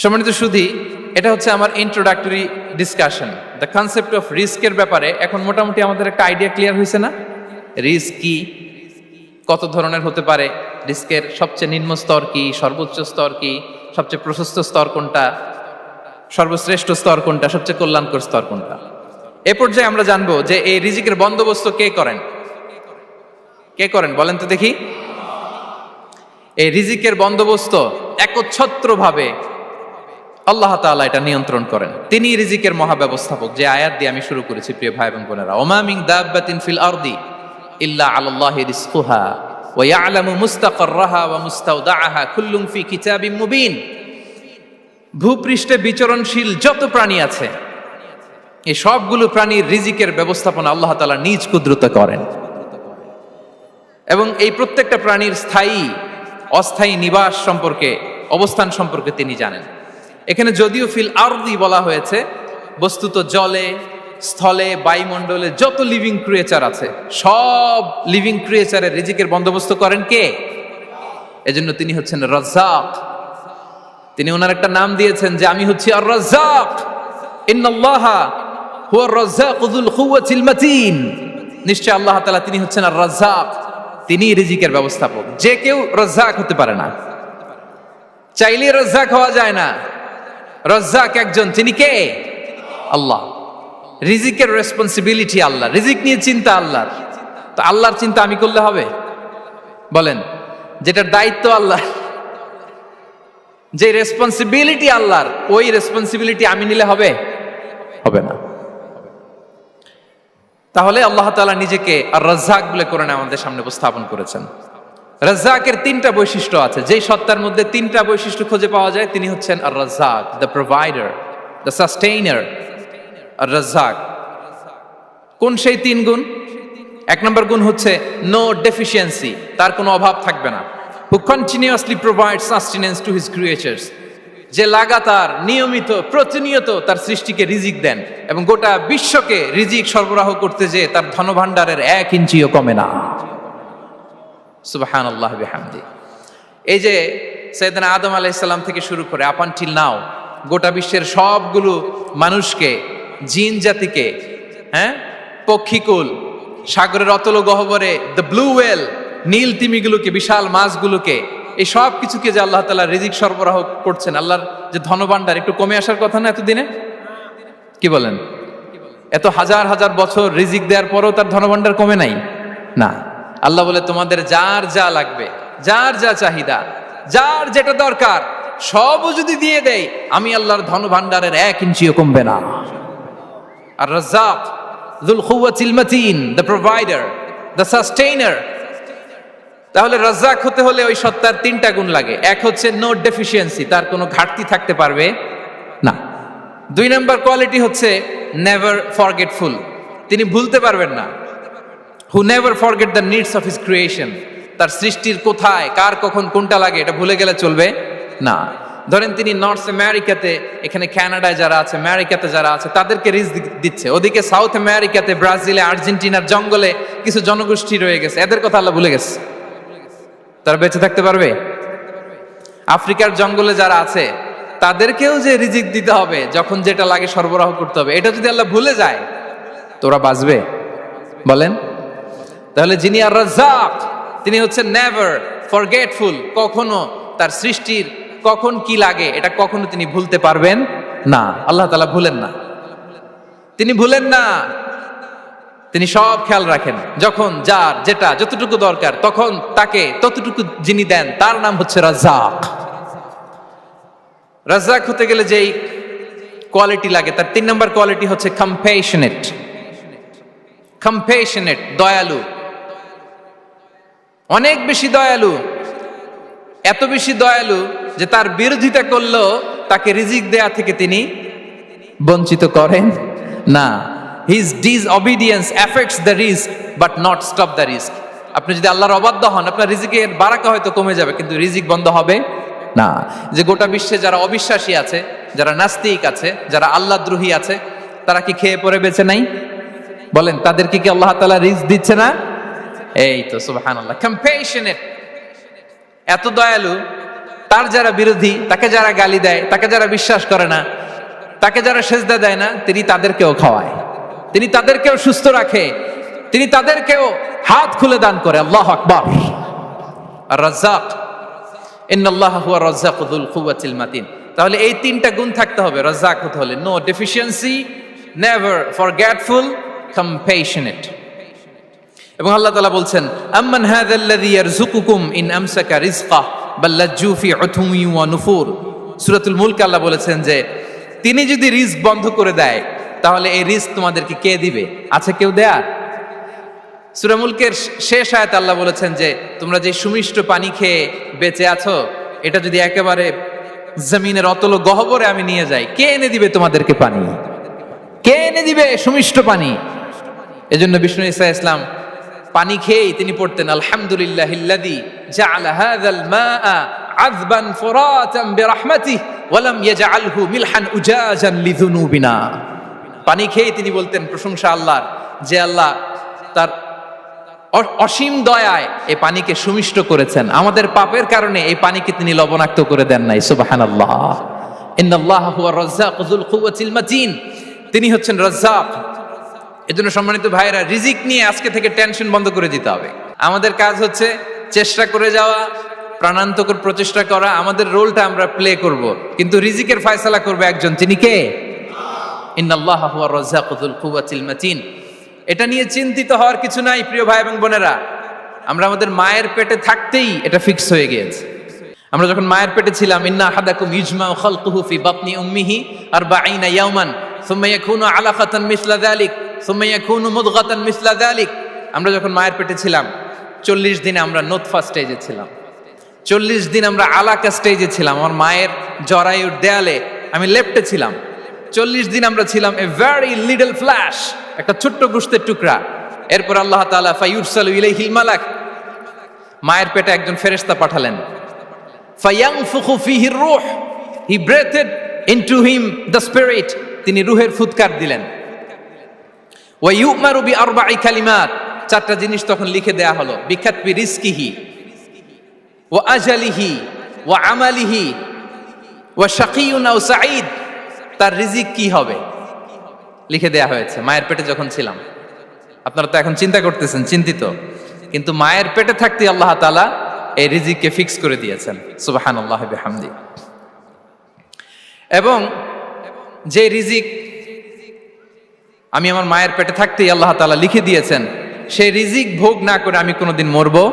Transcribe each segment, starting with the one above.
সম্মানিত সুধী, এটা হচ্ছে আমার introductory discussion. The concept of রিস্কের ব্যাপারে এখন মোটামুটি আমাদের একটা আইডিয়া ক্লিয়ার হয়েছে না? রিস্ক কি, কত ধরনের হতে পারে, রিস্কের সবচেয়ে নিম্ন স্তর কি, সর্বোচ্চ স্তর কি, সবচেয়ে প্রশস্ত স্তর কোনটা, সর্বশ্রেষ্ঠ স্তর কোনটা, সবচেয়ে কল্যাণকর স্তর কোনটা। এ পর্যায়ে আমরা জানবো যে এই রিজিকের বন্দোবস্ত কে করেন। কে করেন বলেন তো দেখি? এই রিজিকের বন্দোবস্ত একচ্ছত্রভাবে আল্লাহ তাআলা এটা নিয়ন্ত্রণ করেন। তিনি রিজিকের মহাব্যবস্থাপক। যে আয়াত দিয়ে আমি শুরু করেছি প্রিয় ভাই এবং বোনেরা, ওমা মিন দাব্বাতিন ফিল আরদি ইল্লা আলাল্লাহি রিজকুহা ওয়া ইয়ালামু মুস্তাকাররাহা ওয়া মুস্তাওদাআহা কুল্লুম ফি কিতাবিম মুবিন। ভূপৃষ্ঠে বিচরণশীল যত প্রাণী আছে, এই সবগুলো প্রাণীর রিজিকের ব্যবস্থাপনা আল্লাহ তাআলা নিজ কুদরতে করেন, এবং এই প্রত্যেকটা প্রাণীর স্থায়ী অস্থায়ী নিবাস সম্পর্কে, অবস্থান সম্পর্কে তিনি জানেন। এখানে যদিও ফিল আরদি বলা হয়েছে, বস্তুত জলে, স্থলে, বায়ুমণ্ডলে যত লিভিং ক্রিয়েচার আছে, সব লিভিং ক্রিয়েচারের রিজিকের বন্দোবস্ত করেন কে? এজন্য তিনি হচ্ছেন রাজ্জাক। তিনি ওনার একটা নাম দিয়েছেন যে আমি হচ্ছি আর রাজ্জাক, ইন্নাল্লাহা হুয়ার রাজ্জাকু যুল কুওয়াতিল মাতিন। নিশ্চয় আল্লাহ তাআলা তিনি হচ্ছেন আর রাজ্জাক, তিনি রিজিকের ব্যবস্থাপক। যে কেউ রাজ্জাক হতে পারে না, চাইলে রাজ্জাক হওয়া যায় না। রাজ্জাক একজন, তিনি কে? আল্লাহ। রিজিকের রেসপন্সিবিলিটি আল্লাহ, রিজিক নিয়ে চিন্তা আল্লাহর। তো আল্লাহর চিন্তা আমি করলে হবে? বলেন, যেটার দায়িত্ব আল্লাহ, যে রেসপন্সিবিলিটি আল্লাহর, ওই রেসপন্সিবিলিটি আমি নিলে হবে? হবে না। তাহলে আল্লাহ তাআলা নিজেকে আর রাজ্জাক বলে কোরআনে আমাদের সামনে উপস্থাপন করেছেন। রাজ্জাকের তিনটা বৈশিষ্ট্য আছে। যেই সত্তার মধ্যে তিনটা বৈশিষ্ট্য খুঁজে পাওয়া যায়, তিনি হচ্ছেন আর রাজ্জাক, দ্য প্রোভাইডার, দ্য সাস্টেইনার। আর রাজ্জাক কোন সেই তিন গুণ? এক নম্বর গুণ হচ্ছে নো ডেফিসিয়েন্সি, তার কোনো অভাব থাকবে না। হু continuously provide sustenance to his creatures, যে লাগাতার, নিয়মিত, প্রতিনিয়ত তার সৃষ্টিকে রিজিক দেন, এবং গোটা বিশ্বকে রিজিক সরবরাহ করতে যে তার ধনভাণ্ডারের 1 ইঞ্চিও কমে না। সুবহানাল্লাহ বিহামদি। এই যে সাইয়েদনা আদম আলাইহিস সালাম থেকে শুরু করে আপ আনটিল নাও, গোটা বিশ্বের সবগুলো মানুষকে, জিন জাতিকে, পক্ষীকুল, সাগরের অতল গহ্বরে দ্য ব্লু ওয়েল, নীল তিমিগুলোকে, বিশাল মাছগুলোকে, এই সব কিছুকে যে আল্লাহ তাআলা রিজিক সরবরাহ করছেন, আল্লাহর যে ধনভাণ্ডার একটু কমে আসার কথা না এতদিনে? কি বলেন? এত হাজার হাজার বছর রিজিক দেওয়ার পরেও তার ধনভাণ্ডার কমে নাই? না। আল্লাহ বলে তোমাদের যার যা লাগবে, যার যা চাহিদা, যার যেটা দরকার, সবও যদি দিয়ে দেয়, আমি আল্লাহর ধনভাণ্ডারের 1 ইঞ্চিও কমবে না। আর Razzak যুল কুওয়াতিল মাতিন, the provider, the sustainer. তাহলে রাজ্জাক হতে হলে ওই সত্তার তিনটা গুণ লাগে। এক হচ্ছে নো ডেফিসিয়েন্সি, তার কোনো ঘাটতি থাকতে পারবে না। 2 নম্বর কোয়ালিটি হচ্ছে নেভার ফরগেটফুল, তিনি ভুলতে পারবেন না। Who never forget the needs of his creation, তার সৃষ্টির কোথায়, কার, কখন, কোনটা লাগে এটা ভুলে গেলে চলবে না। ধরেন তিনি নর্থ আমেরিকাতে, এখানে কানাডায় যারা আছে, আমেরিকাতে যারা আছে, তাদেরকে রিজিক দিচ্ছে। ওদিকে সাউথ আমেরিকাতে, ব্রাজিলে, আর্জেন্টিনার জঙ্গলে কিছু জনগোষ্ঠী রয়ে গেছে, এদের কথা আল্লাহ ভুলে গেছে। তারা বেঁচে থাকতে পারবে? আফ্রিকার জঙ্গলে যারা আছে, তাদেরকেও যে রিজিক দিতে হবে, যখন যেটা লাগে সরবরাহ করতে হবে, এটা যদি আল্লাহ ভুলে যায়, তোরা বাঁচবে? বলেন। তাহলে যিনি আর রাজ্জাক, তিনি হচ্ছেন নেভার ফরগেটফুল, কখনো তার সৃষ্টির কখন কি লাগে এটা কখনো তিনি ভুলতে পারবেন না। আল্লাহ তাআলা ভুলেন না, তিনি ভুলেন না, তিনি সব খেয়াল রাখেন। যখন যার যেটা যতটুকু দরকার, তখন তাকে ততটুকু যিনি দেন, তার নাম হচ্ছে রাজ্জাক। রাজ্জাক হতে গেলে যেই কোয়ালিটি লাগে, তার 3 নম্বর কোয়ালিটি হচ্ছে কম্প্যাশনেট। কম্প্যাশনেট, দয়ালু, অনেক বেশি দয়ালু। এত বেশি দয়ালু যে তার বিরোধিতা করলেও তাকে রিজিক দেয়া থেকে তিনি বঞ্চিত করেন না। His disobedience affects the risk but not stop the risk. আপনি যদি আল্লাহর অবাধ্য হন, আপনার রিজিকের বারাকা হয়তো কমে যাবে, কিন্তু রিজিক বন্ধ হবে না। যে গোটা বিশ্বে যারা অবিশ্বাসী আছে, যারা নাস্তিক আছে, যারা আল্লাহদ্রোহী আছে, তারা কি খেয়ে পরে বেঁচে নাই? বলেন, তাদেরকে কি আল্লাহ তাআলা রিজিক দিচ্ছে না? এই তো সুবহানাল্লাহ। কম্প্যাশনেট, এত দয়ালু তার যারা বিরোধী, তাকে যারা গালি দেয়, তাকে যারা বিশ্বাস করে না, তাকে যারা সেজদা দেয় না, তিনি তাদেরকেও খাওয়ায়, তিনি তাদেরকেও সুস্থ রাখে, তিনি তাদেরকেও হাত খুলে দান করে। আল্লাহু আকবার। আর রাজ্জাক, ইন্নাল্লাহা হুয়া রাজ্জাকু যুল কুওয়াতিল মাতিন। তাহলে এই তিনটা গুণ থাকতে হবে রাজ্জাক হতে হলে: no deficiency, never forgetful, compassionate. এবং আল্লাহ তাআলা বলছেন, আম্মান হাযাল্লাযী ইয়ারযুকুকুম ইন আমসাকা রিজকাহু বাল লাজ্জু ফি উতুমি ওয়া নুফুর। সূরাতুল মুলক আল্লাহ বলেছেন যে তিনি যদি রিজক বন্ধ করে দেয় তাহলে এই রিজক তোমাদেরকে কে দিবে? আছে কেউ দেয়া? সূরা মুলকের শেষ আয়াতে আল্লাহ বলেছেন যে তোমরা যে সুমিষ্ট পানি খেয়ে বেঁচে আছো, এটা যদি একেবারে জমিনের অতল গহ্বরে আমি নিয়ে যাই, কে এনে দিবে তোমাদেরকে পানি? কে এনে দিবে সুমিষ্ট পানি? এজন্য বিষ্ণু ঈসা ইসলাম পানি খেয়েই তিনি পড়তেন, আলহামদুলিল্লাহিল্লাযী জাআলা হাযাল মাআ আযবান ফুরাতান বিরাহমাতিহি ওয়া লাম ইয়াজআলহু মিলহান উজাজান লিযুনুবিনা। পানি খেয়েই তিনি বলতেন প্রশংসা আল্লাহর, যে আল্লাহ তার অসীম দয়ায় এই পানিকে সুমিষ্ট করেছেন, আমাদের পাপের কারণে এই পানিকে তিনি লবণাক্ত করে দেন নাই। সুবহানাল্লাহ। ইন্নাল্লাহা হুয়া রাজ্জাকু যুল কুওয়াতিল মাতিন। তিনি হচ্ছেন রাজ্জাক। এজন্য সম্মানিত ভাইরা, রিজিক নিয়ে আজকে থেকে টেনশন বন্ধ করে দিতে হবে। আমাদের কাজ হচ্ছে চেষ্টা করে যাওয়া, প্রাণান্তকর প্রচেষ্টা করা, আমাদের রোলটা আমরা প্লে করব, কিন্তু রিজিকের ফয়সালা করবে একজন, তিনি কে? ইন্নাল্লাহা হুয়া রাজ্জাকু যুল কুওয়াতিল মাতিন। এটা নিয়ে চিন্তিত হওয়ার কিছু নাই প্রিয় ভাই এবং বোনেরা। আমরা আমাদের মায়ের পেটে থাকতেই এটা ফিক্স হয়ে গিয়েছে। আমরা যখন মায়ের পেটে ছিলাম, ইন্না আহাদাকুম ইজমাউ খালকুহু ফি বাতনি উম্মিহি 40 ইয়াওমান সুম্মা ইয়াকুনু আলাকাতান মিসলা যালিক সুম্মা ইয়াকুনু মুদগাতান মিসলা যালিক। আমরা যখন মায়ের পেটে ছিলাম 40 দিন আমরা নুতফা স্টেজে ছিলাম, 40 দিন আমরা আলাকা স্টেজে ছিলাম। আমার মায়ের জরায়ুর দেয়ালে আমি লেপ্টে ছিলাম। 40 দিন আমরা ছিলাম এ ভেরি লিটল ফ্ল্যাশ, একটা ছোট্ট গোশতের টুকরা। এরপর আল্লাহ তাআলা ফায়ুরসালু ইলাইহিল মালাক, মায়ের পেটে একজন ফেরেশতা পাঠালেন। ফায়ানফুখু ফিহির রূহ, he breathed into him the spirit, তিনি রূহের ফুৎকার দিলেন। ওয়া ইউমারু বিআরবা'i কালিমাত, চারটা জিনিস তখন লিখে দেয়া হলো। বিকাতবি রিজকিহি ওয়া আজালিহি ওয়া আমালিহি ওয়া শাকিয়ুন আও সাঈদ, তার রিজিক কি হবে লিখে দেয়া হয়েছে মায়ের পেটে যখন ছিলাম। আপনারা তো এখন চিন্তা করতেছেন, চিন্তিত, কিন্তু মায়ের পেটে থাকতে আল্লাহ তাআলা এই রিজিককে ফিক্স করে দিয়েছেন। সুবহানাল্লাহি ওয়া বিহামদি। এবং যে রিজিক আমি আমার মায়ের পেটে থাকতেই আল্লাহ তাআলা লিখে দিয়েছেন, সেই রিজিক ভোগ না করে আমি কোনোদিন মরবো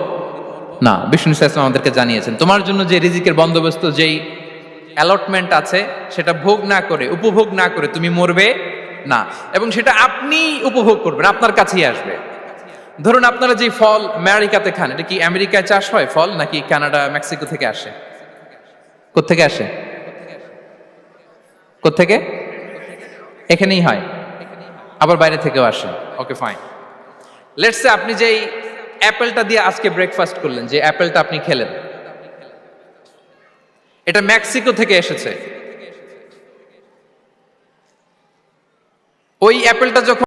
না। বিষ্ণু ইসলাম আমাদেরকে জানিয়েছেন, তোমার জন্য যে রিজিকের বন্দোবস্ত, যেই অ্যালটমেন্ট আছে, সেটা ভোগ না করে, উপভোগ না করে তুমি মরবে না। এবং সেটা আপনি উপভোগ করবেন, আপনার কাছেই আসবে। ধরুন আপনারা যে ফল আমেরিকাতে খান, এটা কি আমেরিকায় চাষ হয় ফল, নাকি কানাডা মেক্সিকো থেকে আসে? কোত্থেকে আসে? কোত্থেকে? এখানেই হয়, আবার বাইরে থেকেও আসে। Okay fine. লেটস সে আপনি যেই অ্যাপেলটা দিয়ে আজকে ব্রেকফাস্ট করলেন, যে অ্যাপেলটা আপনি খেলেন, এটা মেক্সিকো থেকে এসেছে। ওই অ্যাপেলটা যখন